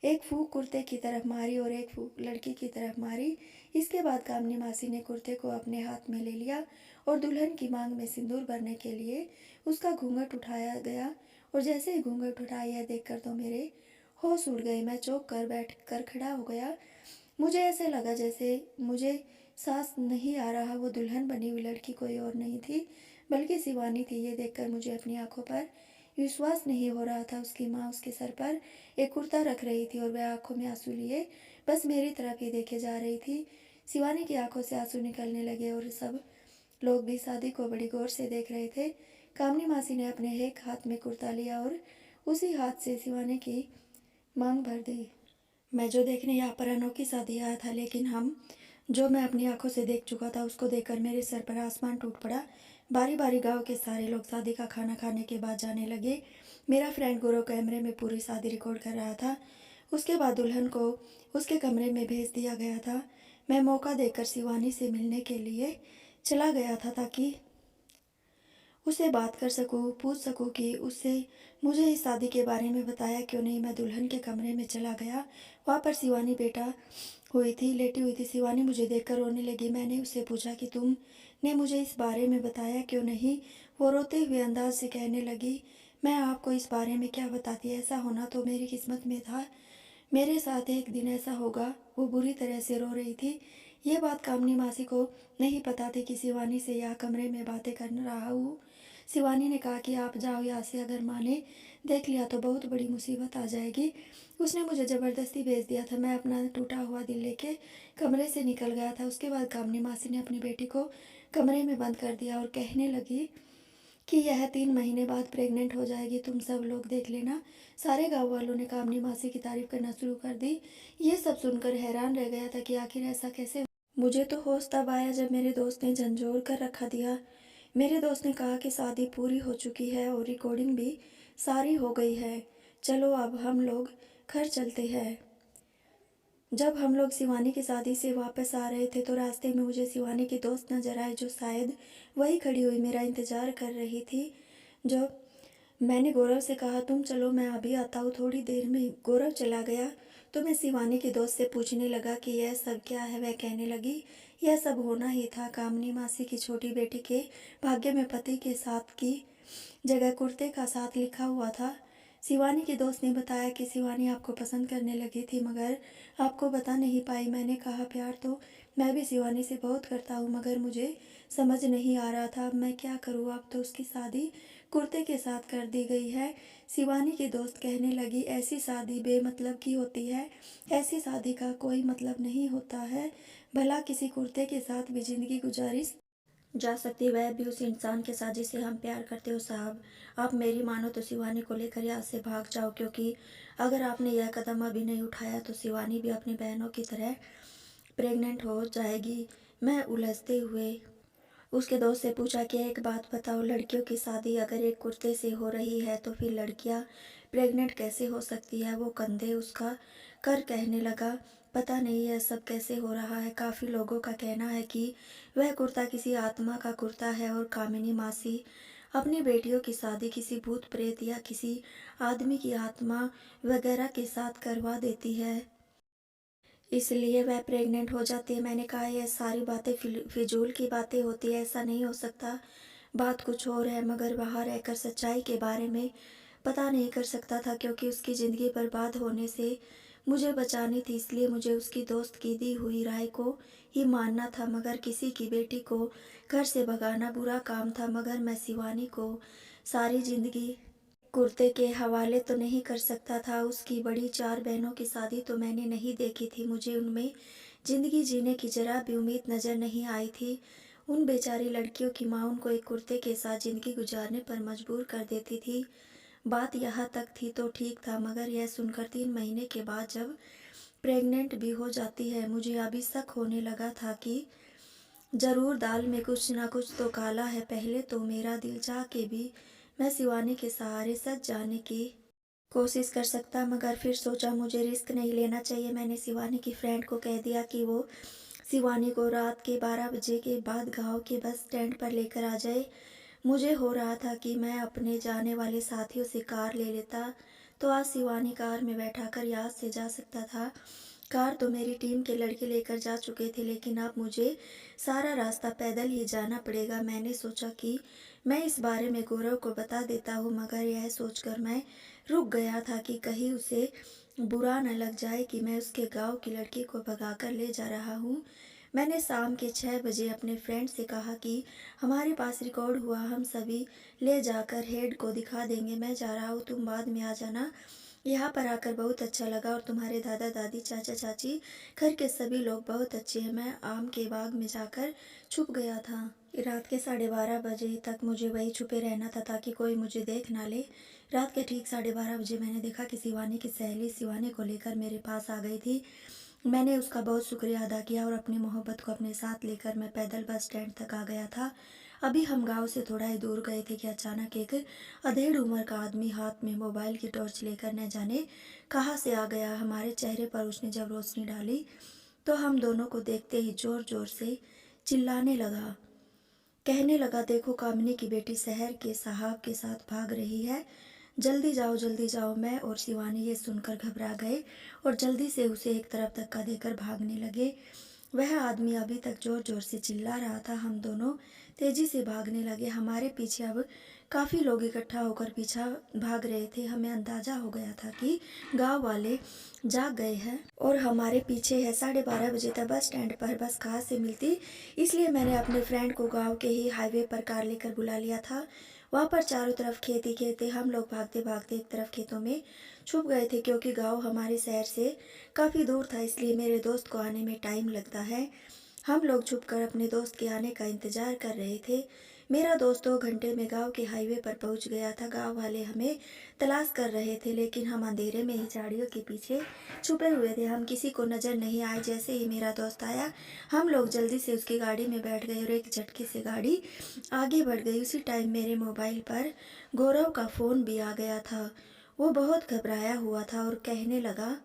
एक फूंक कुर्ते की तरफ मारी और एक फूंक लड़की की तरफ मारी। इसके बाद कामनी मासी ने कुर्ते को अपने हाथ में ले लिया और दुल्हन की मांग में सिंदूर भरने के लिए उसका घूंघट उठाया गया। और जैसे ही घूंघट उठाया, यह देखकर तो मेरे होश उड़ गए। मैं चौंक कर बैठ कर खड़ा हो गया। मुझे ऐसे लगा जैसे मुझे सांस नहीं आ रहा। वो दुल्हन बनी हुई लड़की कोई और नहीं थी बल्कि शिवानी थी। ये देखकर मुझे अपनी आंखों पर विश्वास नहीं हो रहा था। उसकी माँ उसके सर पर एक कुर्ता रख रही थी और वह आंखों में आंसू लिए बस मेरी तरफ ही देखे जा रही थी। शिवानी की आंखों से आंसू निकलने लगे और सब लोग भी शादी को बड़ी गौर से देख रहे थे। कामनी मासी ने अपने एक हाथ में कुर्ता लिया और उसी हाथ से शिवानी की मांग भर दी। मैं जो देखने यहाँ पर अनोखी शादी आया था, लेकिन जो मैं अपनी आंखों से देख चुका था उसको देखकर मेरे सर पर आसमान टूट पड़ा। बारी बारी गांव के सारे लोग शादी का खाना खाने के बाद जाने लगे। मेरा फ्रेंड गौरव कैमरे में पूरी शादी रिकॉर्ड कर रहा था। उसके बाद दुल्हन को उसके कमरे में भेज दिया गया था। मैं मौका देकर शिवानी से मिलने के लिए चला गया था ताकि उससे बात कर सकूं, पूछ सकूं कि उससे मुझे इस शादी के बारे में बताया क्यों नहीं। मैं दुल्हन के कमरे में चला गया। वहाँ पर शिवानी लेटी हुई थी। शिवानी मुझे देखकर रोने लगी। मैंने उससे पूछा कि तुमने मुझे इस बारे में बताया क्यों नहीं। वो रोते हुए अंदाज से कहने लगी, मैं आपको इस बारे में क्या बताती, ऐसा होना तो मेरी किस्मत में था, मेरे साथ एक दिन ऐसा होगा। वो बुरी तरह से रो रही थी। ये बात कामनी मासी को नहीं पता थी कि शिवानी से यहाँ कमरे में बातें कर रहा हूँ। शिवानी ने कहा कि आप जाओ यहाँ से, अगर माँ ने देख लिया तो बहुत बड़ी मुसीबत आ जाएगी। उसने मुझे ज़बरदस्ती भेज दिया था। मैं अपना टूटा हुआ दिल लेके कमरे से निकल गया था। उसके बाद कामनी मासी ने अपनी बेटी को कमरे में बंद कर दिया और कहने लगी कि यह 3 महीने बाद प्रेग्नेंट हो जाएगी, तुम सब लोग देख लेना। सारे गांव वालों ने कामनी मासी की तारीफ करना शुरू कर दी। ये सब सुनकर हैरान रह गया था कि आखिर ऐसा कैसे। मुझे तो होश तब आया जब मेरे दोस्त ने झंझोर कर रखा दिया। मेरे दोस्त ने कहा कि शादी पूरी हो चुकी है और रिकॉर्डिंग भी सारी हो गई है, चलो अब हम लोग घर चलते हैं। जब हम लोग शिवानी की शादी से वापस आ रहे थे तो रास्ते में मुझे शिवानी की दोस्त नजर आई, जो शायद वही खड़ी हुई मेरा इंतजार कर रही थी। जब मैंने गौरव से कहा तुम चलो मैं अभी आता हूँ, थोड़ी देर में गौरव चला गया तो मैं शिवानी की दोस्त से पूछने लगा कि यह सब क्या है। वह कहने लगी यह सब होना ही था, कामनी मासी की छोटी बेटी के भाग्य में पति के साथ की जगह कुर्ते का साथ लिखा हुआ था। शिवानी की दोस्त ने बताया कि शिवानी आपको पसंद करने लगी थी मगर आपको बता नहीं पाई। मैंने कहा प्यार तो मैं भी शिवानी से बहुत करता हूँ मगर मुझे समझ नहीं आ रहा था अब मैं क्या करूँ। अब तो उसकी शादी कुर्ते के साथ कर दी गई है। शिवानी की दोस्त कहने लगी ऐसी शादी बेमतलब की होती है, ऐसी शादी का कोई मतलब नहीं होता है। भला किसी कुर्ते के साथ भी जिंदगी गुजारी जा सकती, वह भी उस इंसान के साथ जिसे हम प्यार करते हो। साहब आप मेरी मानो तो शिवानी को लेकर यहाँ से भाग जाओ, क्योंकि अगर आपने यह कदम अभी नहीं उठाया तो शिवानी भी अपनी बहनों की तरह प्रेग्नेंट हो जाएगी। मैं उलझते हुए उसके दोस्त से पूछा कि एक बात बताओ, लड़कियों की शादी अगर एक कुर्ते से हो रही है तो फिर लड़कियां प्रेग्नेंट कैसे हो सकती है। वो कंधे उसका कर कहने लगा पता नहीं यह सब कैसे हो रहा है। काफ़ी लोगों का कहना है कि वह कुर्ता किसी आत्मा का कुर्ता है और कामिनी मासी अपनी बेटियों की शादी किसी भूत प्रेत या किसी आदमी की आत्मा वगैरह के साथ करवा देती है, इसलिए वह प्रेग्नेंट हो जाती है। मैंने कहा यह सारी बातें फिजूल की बातें होती है, ऐसा नहीं हो सकता। बात कुछ और है मगर वहाँ रहकर सच्चाई के बारे में पता नहीं कर सकता था, क्योंकि उसकी ज़िंदगी बर्बाद होने से मुझे बचानी थी, इसलिए मुझे उसकी दोस्त की दी हुई राय को ही मानना था। मगर किसी की बेटी को घर से भगाना बुरा काम था। मगर मैं शिवानी को सारी ज़िंदगी कुर्ते के हवाले तो नहीं कर सकता था। उसकी बड़ी 4 बहनों की शादी तो मैंने नहीं देखी थी, मुझे उनमें ज़िंदगी जीने की जरा भी उम्मीद नज़र नहीं आई थी। उन बेचारी लड़कियों की माँ उनको एक कुर्ते के साथ ज़िंदगी गुजारने पर मजबूर कर देती थी। बात यहाँ तक थी तो ठीक था, मगर यह सुनकर 3 महीने के बाद जब प्रेग्नेंट भी हो जाती है, मुझे अभी शक होने लगा था कि ज़रूर दाल में कुछ ना कुछ तो काला है। पहले तो मेरा दिल चाह के भी मैं शिवानी के सहारे सच जाने की कोशिश कर सकता, मगर फिर सोचा मुझे रिस्क नहीं लेना चाहिए। मैंने शिवानी की फ्रेंड को कह दिया कि वो शिवानी को रात के 12 बजे के बाद गांव के बस स्टैंड पर लेकर आ जाए। मुझे हो रहा था कि मैं अपने जाने वाले साथियों से कार ले लेता तो आज शिवानी कार में बैठाकर याद से जा सकता था। कार तो मेरी टीम के लड़के लेकर जा चुके थे, लेकिन अब मुझे सारा रास्ता पैदल ही जाना पड़ेगा। मैंने सोचा कि मैं इस बारे में गौरव को बता देता हूँ, मगर यह सोचकर मैं रुक गया था कि कहीं उसे बुरा न लग जाए कि मैं उसके गांव की लड़की को भगाकर ले जा रहा हूँ। मैंने शाम के 6 बजे अपने फ्रेंड से कहा कि हमारे पास रिकॉर्ड हुआ, हम सभी ले जाकर हेड को दिखा देंगे। मैं जा रहा हूँ, तुम बाद में आ जाना। यहाँ पर आकर बहुत अच्छा लगा और तुम्हारे दादा दादी चाचा चाची घर के सभी लोग बहुत अच्छे हैं। मैं आम के बाग में जाकर छुप गया था। रात के 12:30 बजे तक मुझे वही छुपे रहना था ताकि कोई मुझे देख ना ले। रात के ठीक 12:30 बजे मैंने देखा कि शिवानी की सहेली शिवानी को लेकर मेरे पास आ गई थी। मैंने उसका बहुत शुक्रिया अदा किया और अपनी मोहब्बत को अपने साथ लेकर मैं पैदल बस स्टैंड तक आ गया था। अभी हम गांव से थोड़ा ही दूर गए थे कि अचानक एक अधेड़ उम्र का आदमी हाथ में मोबाइल की टॉर्च लेकर न जाने कहाँ से आ गया। हमारे चेहरे पर उसने जब रोशनी डाली तो हम दोनों को देखते ही जोर जोर से चिल्लाने लगा। कहने लगा देखो कामिनी की बेटी शहर के साहब के साथ भाग रही है, जल्दी जाओ जल्दी जाओ। मैं और शिवानी ये सुनकर घबरा गए और जल्दी से उसे एक तरफ धक्का देकर भागने लगे। वह आदमी अभी तक जोर जोर से चिल्ला रहा था। हम दोनों तेजी से भागने लगे। हमारे पीछे अब काफ़ी लोग इकट्ठा होकर पीछा भाग रहे थे। हमें अंदाजा हो गया था कि गांव वाले जाग गए हैं और हमारे पीछे है। 12:30 बजे तक बस स्टैंड पर बस कहाँ से मिलती, इसलिए मैंने अपने फ्रेंड को गांव के ही हाईवे पर कार लेकर बुला लिया था। वहाँ पर चारों तरफ खेत ही खेत थे। हम लोग भागते भागते एक तरफ खेतों में छुप गए थे, क्योंकि गांव हमारे शहर से काफ़ी दूर था, इसलिए मेरे दोस्त को आने में टाइम लगता है। हम लोग छुपकर अपने दोस्त के आने का इंतजार कर रहे थे। मेरा दोस्त 2 घंटे में गांव के हाईवे पर पहुंच गया था। गांव वाले हमें तलाश कर रहे थे, लेकिन हम अंधेरे में ही झाड़ियों के पीछे छुपे हुए थे। हम किसी को नजर नहीं आए। जैसे ही मेरा दोस्त आया, हम लोग जल्दी से उसकी गाड़ी में बैठ गए और एक झटके से गाड़ी आगे बढ़ गई। उसी टाइम मेरे मोबाइल पर गौरव का फ़ोन भी आ गया था। वो बहुत घबराया हुआ था और कहने लगा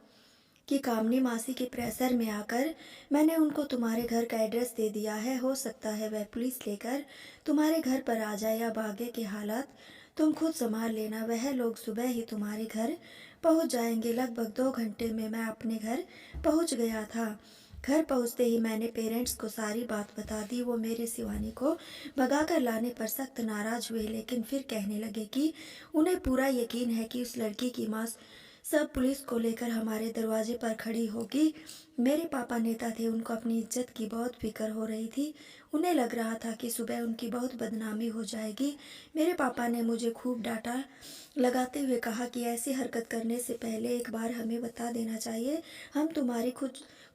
कि कामनी मासी के प्रेशर में आकर मैंने उनको तुम्हारे घर का एड्रेस दे दिया है। हो सकता है वह पुलिस लेकर तुम्हारे घर पर आ जाए या भागे के हालात तुम खुद संभाल लेना। वह लोग सुबह ही तुम्हारे घर पहुंच जाएंगे। लगभग 2 घंटे में मैं अपने घर पहुंच गया था। घर पहुंचते ही मैंने पेरेंट्स को सारी बात बता दी। वो मेरे शिवानी को भगाकर लाने पर सख्त नाराज हुए, लेकिन फिर कहने लगे कि उन्हें पूरा यकीन है कि उस लड़की की माँ सब पुलिस को लेकर हमारे दरवाजे पर खड़ी होगी। मेरे पापा नेता थे, उनको अपनी इज्जत की बहुत फिक्र हो रही थी। उन्हें लग रहा था कि सुबह उनकी बहुत बदनामी हो जाएगी। मेरे पापा ने मुझे खूब डांटा, लगाते हुए कहा कि ऐसी हरकत करने से पहले एक बार हमें बता देना चाहिए, हम तुम्हारी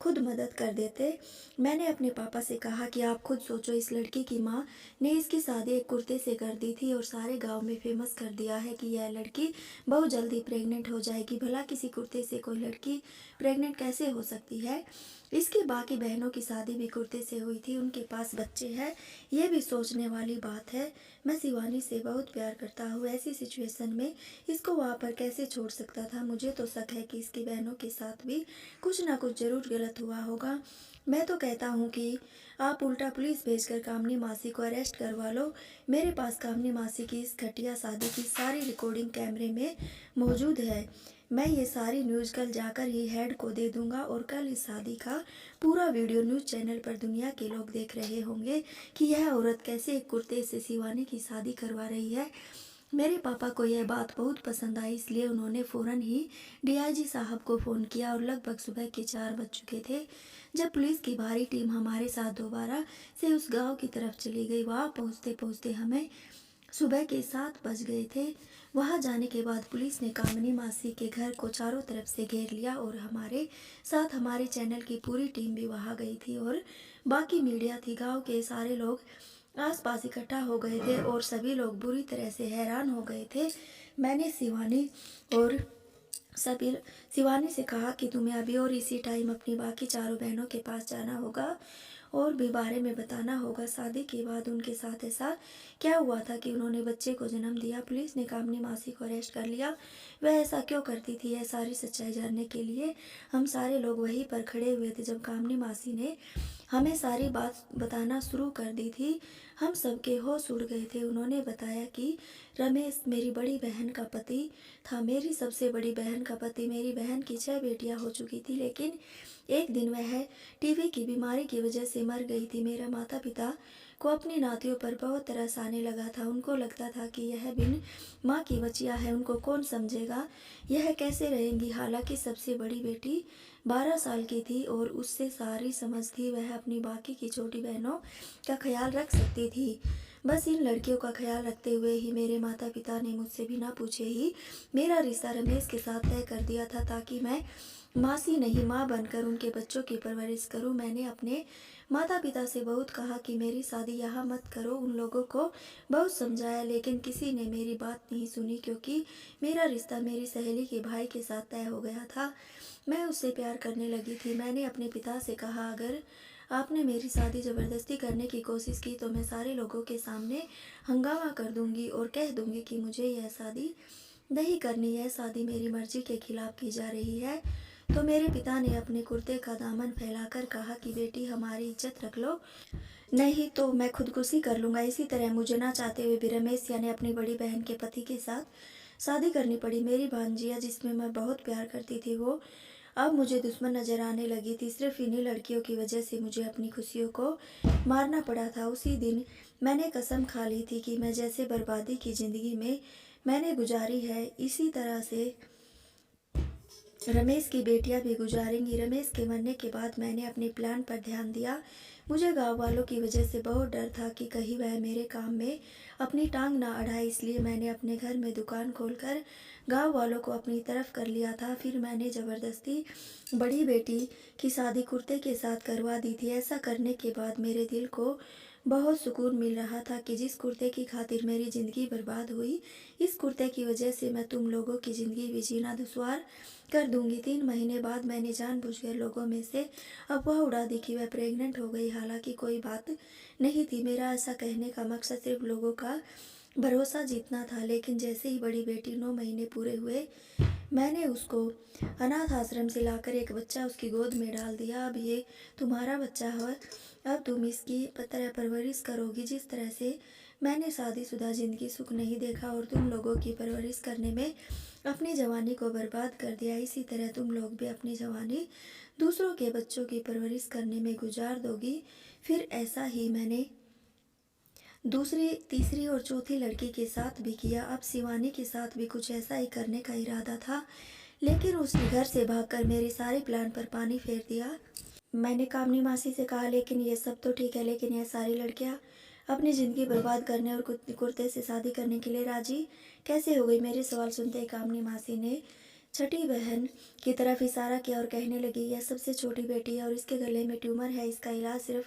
खुद मदद कर देते। मैंने अपने पापा से कहा कि आप खुद सोचो, इस लड़की की माँ ने इसकी शादी एक कुर्ते से कर दी थी और सारे गांव में फेमस कर दिया है कि यह लड़की बहुत जल्दी प्रेग्नेंट हो जाएगी। भला किसी कुर्ते से कोई लड़की प्रेग्नेंट कैसे हो सकती है? इसकी बाकी बहनों की शादी भी कुर्ते से हुई थी, उनके पास बच्चे हैं। ये भी सोचने वाली बात है। मैं शिवानी से बहुत प्यार करता हूँ। ऐसी सिचुएशन में इसको वहाँ पर कैसे छोड़ सकता था? मुझे तो शक है कि इसकी बहनों के साथ भी कुछ ना कुछ जरूर गलत हुआ होगा। मैं तो कहता हूँ कि आप उल्टा पुलिस भेजकर कामनी मासी को अरेस्ट करवा लो। मेरे पास कामनी मासी की इस घटिया शादी की सारी रिकॉर्डिंग कैमरे में मौजूद है। मैं ये सारी न्यूज़ कल जाकर ही हेड को दे दूंगा और कल इस शादी का पूरा वीडियो न्यूज़ चैनल पर दुनिया के लोग देख रहे होंगे कि यह औरत कैसे एक कुर्ते से शिवानी की शादी करवा रही है। मेरे पापा को यह बात बहुत पसंद आई, इसलिए उन्होंने फ़ौरन ही डीआईजी साहब को फ़ोन किया और लगभग सुबह के 4 बज चुके थे जब पुलिस की भारी टीम हमारे साथ दोबारा से उस गांव की तरफ चली गई। वहां पहुंचते पहुंचते हमें सुबह के 7 बज गए थे। वहां जाने के बाद पुलिस ने कामनी मासी के घर को चारों तरफ से घेर लिया और हमारे साथ हमारे चैनल की पूरी टीम भी वहां गई थी और बाकी मीडिया थी। गांव के सारे लोग आसपास इकट्ठा हो गए थे और सभी लोग बुरी तरह से हैरान हो गए थे। मैंने और सभी शिवानी से कहा कि तुम्हें अभी और इसी टाइम अपनी बाकी चारों बहनों के पास जाना होगा और भी बारे में बताना होगा। शादी के बाद उनके साथ ऐसा क्या हुआ था कि उन्होंने बच्चे को जन्म दिया? पुलिस ने कामनी मासी को अरेस्ट कर लिया। वह ऐसा क्यों करती थी? यह सारी सच्चाई जानने के लिए हम सारे लोग वहीं पर खड़े हुए थे। जब कामनी मासी ने हमें सारी बात बताना शुरू कर दी थी, हम सबके होश उड़ गए थे। उन्होंने बताया कि रमेश मेरी बड़ी बहन का पति था। मेरी सबसे बड़ी बहन का पति। मेरी बहन की 6 बेटियां हो चुकी थी, लेकिन एक दिन वह टीबी की बीमारी की वजह से मर गई थी। मेरा माता पिता को अपनी नातियों पर बहुत तरस आने लगा था। उनको लगता था कि यह बिन माँ की बच्चियां हैं, उनको कौन समझेगा, यह कैसे रहेंगी। हालांकि सबसे बड़ी बेटी 12 साल की थी और उससे सारी समझ थी। वह अपनी बाकी की छोटी बहनों का ख्याल रख सकती थी। बस इन लड़कियों का ख्याल रखते हुए ही मेरे माता पिता ने मुझसे बिना पूछे ही मेरा रिश्ता रमेश के साथ तय कर दिया था, ताकि मैं मासी नहीं माँ बनकर उनके बच्चों की परवरिश करूं। मैंने अपने माता पिता से बहुत कहा कि मेरी शादी यहाँ मत करो। उन लोगों को बहुत समझाया, लेकिन किसी ने मेरी बात नहीं सुनी, क्योंकि मेरा रिश्ता मेरी सहेली के भाई के साथ तय हो गया था। मैं उससे प्यार करने लगी थी। मैंने अपने पिता से कहा, अगर आपने मेरी शादी ज़बरदस्ती करने की कोशिश की तो मैं सारे लोगों के सामने हंगामा कर दूंगी और कह दूंगी कि मुझे यह शादी नहीं करनी। यह शादी मेरी मर्जी के खिलाफ की जा रही है। तो मेरे पिता ने अपने कुर्ते का दामन फैलाकर कहा कि बेटी हमारी इज्जत रख लो, नहीं तो मैं खुदकुशी कर लूँगा। इसी तरह मुझे ना चाहते हुए भी रमेश यानी अपनी बड़ी बहन के पति के साथ शादी करनी पड़ी। मेरी भांजिया जिसमें मैं बहुत प्यार करती थी, वो अब मुझे दुश्मन नजर आने लगी थी। सिर्फ इन्हीं लड़कियों की वजह से मुझे अपनी खुशियों को मारना पड़ा था। उसी दिन मैंने कसम खा ली थी कि मैं जैसे बर्बादी की ज़िंदगी में मैंने गुजारी है, इसी तरह से रमेश की बेटियां भी गुजारेंगी। रमेश के मरने के बाद मैंने अपने प्लान पर ध्यान दिया। मुझे गांव वालों की वजह से बहुत डर था कि कहीं वह मेरे काम में अपनी टांग ना अड़ाए, इसलिए मैंने अपने घर में दुकान खोलकर गांव वालों को अपनी तरफ कर लिया था। फिर मैंने ज़बरदस्ती बड़ी बेटी की शादी कुर्ते के साथ करवा दी थी। ऐसा करने के बाद मेरे दिल को बहुत सुकून मिल रहा था कि जिस कुर्ते की खातिर मेरी ज़िंदगी बर्बाद हुई, इस कुर्ते की वजह से मैं तुम लोगों की ज़िंदगी भी जीना दुश्वार कर दूंगी। 3 महीने बाद मैंने जानबूझकर लोगों में से अफवाह उड़ा दी कि वह प्रेग्नेंट हो गई। हालांकि कोई बात नहीं थी, मेरा ऐसा कहने का मकसद सिर्फ लोगों का भरोसा जीतना था। लेकिन जैसे ही बड़ी बेटी 9 महीने पूरे हुए, मैंने उसको अनाथ आश्रम से लाकर एक बच्चा उसकी गोद में डाल दिया। अब ये तुम्हारा बच्चा है, अब तुम इसकी तरह परवरिश करोगी। जिस तरह से मैंने शादीशुदा जिंदगी सुख नहीं देखा और तुम लोगों की परवरिश करने में अपनी जवानी को बर्बाद कर दिया, इसी तरह तुम लोग भी अपनी जवानी दूसरों के बच्चों की परवरिश करने में गुजार दोगी। फिर ऐसा ही मैंने दूसरी, तीसरी और चौथी लड़की के साथ भी किया। अब शिवानी के साथ भी कुछ ऐसा ही करने का इरादा था, लेकिन उसने घर से भागकर मेरे सारे प्लान पर पानी फेर दिया। मैंने कामनी मासी से कहा, लेकिन ये सब तो ठीक है, लेकिन यह सारी लड़कियां अपनी ज़िंदगी बर्बाद करने और कुर्ते से शादी करने के लिए राजी कैसे हो गई? मेरे सवाल सुनते ही कामनी मासी ने छठी बहन की तरफ इशारा किया और कहने लगी, यह सबसे छोटी बेटी है और इसके गले में ट्यूमर है, इसका इलाज सिर्फ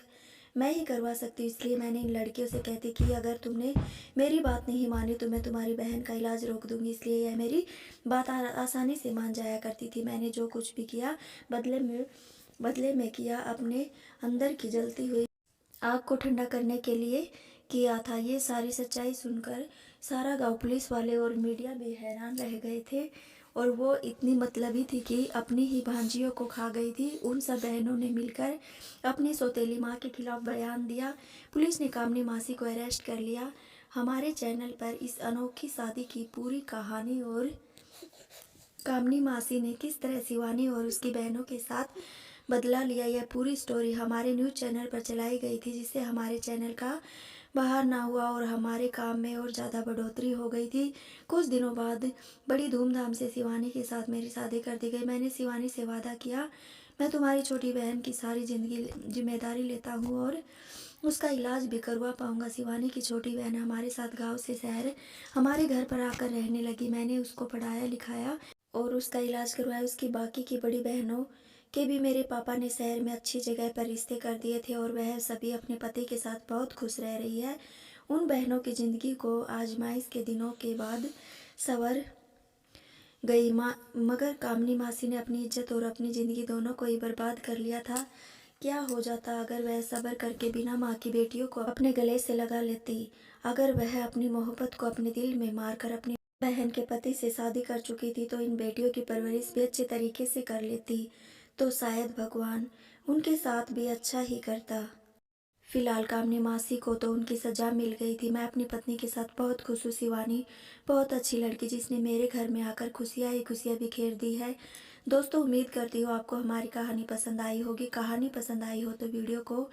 मैं ही करवा सकती हूँ। इसलिए मैंने इन लड़कियों से कहती कि अगर तुमने मेरी बात नहीं मानी तो मैं तुम्हारी बहन का इलाज रोक दूंगी। इसलिए यह मेरी बात आसानी से मान जाया करती थी। मैंने जो कुछ भी किया बदले में किया, अपने अंदर की जलती हुई आग को ठंडा करने के लिए किया था। ये सारी सच्चाई सुनकर सारा गांव, पुलिस वाले और मीडिया भी हैरान रह गए थे, और वो इतनी मतलबी थी कि अपनी ही भांजियों को खा गई थी। उन सब बहनों ने मिलकर अपनी सौतेली माँ के खिलाफ बयान दिया। पुलिस ने कामनी मासी को अरेस्ट कर लिया। हमारे चैनल पर इस अनोखी शादी की पूरी कहानी और कामनी मासी ने किस तरह शिवानी और उसकी बहनों के साथ बदला लिया, यह पूरी स्टोरी हमारे न्यूज़ चैनल पर चलाई गई थी, जिससे हमारे चैनल का बाहर ना हुआ और हमारे काम में और ज़्यादा बढ़ोतरी हो गई थी। कुछ दिनों बाद बड़ी धूमधाम से शिवानी के साथ मेरी शादी कर दी गई। मैंने शिवानी से वादा किया, मैं तुम्हारी छोटी बहन की सारी जिम्मेदारी लेता हूँ और उसका इलाज भी करवा पाऊंगा। शिवानी की छोटी बहन हमारे साथ गांव से शहर हमारे घर पर आकर रहने लगी। मैंने उसको पढ़ाया लिखाया और उसका इलाज करवाया। उसकी बाकी की बड़ी बहनों के भी मेरे पापा ने शहर में अच्छी जगह पर रिश्ते कर दिए थे और वह सभी अपने पति के साथ बहुत खुश रह रही है। उन बहनों की ज़िंदगी को आजमाइश के दिनों के बाद सवर गई मगर कामनी मासी ने अपनी इज्जत और अपनी ज़िंदगी दोनों को ही बर्बाद कर लिया था। क्या हो जाता अगर वह सब्र करके बिना माँ की बेटियों को अपने गले से लगा लेती? अगर वह अपनी मोहब्बत को अपने दिल में मारकर अपनी बहन के पति से शादी कर चुकी थी तो इन बेटियों की परवरिश भी अच्छे तरीके से कर लेती, तो शायद भगवान उनके साथ भी अच्छा ही करता। फिलहाल कामनी मासी को तो उनकी सजा मिल गई थी। मैं अपनी पत्नी के साथ बहुत खुश हूँ। शिवानी बहुत अच्छी लड़की जिसने मेरे घर में आकर खुशियाँ ही खुशियाँ बिखेर दी है। दोस्तों, उम्मीद करती हूँ आपको हमारी कहानी पसंद आई होगी। कहानी पसंद आई हो तो वीडियो को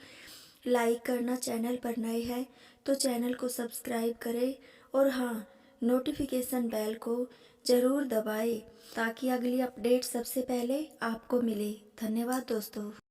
लाइक करना, चैनल पर नए हैं तो चैनल को सब्सक्राइब करें और हाँ, नोटिफिकेशन बेल को ज़रूर दबाएं ताकि अगली अपडेट सबसे पहले आपको मिले। धन्यवाद दोस्तों।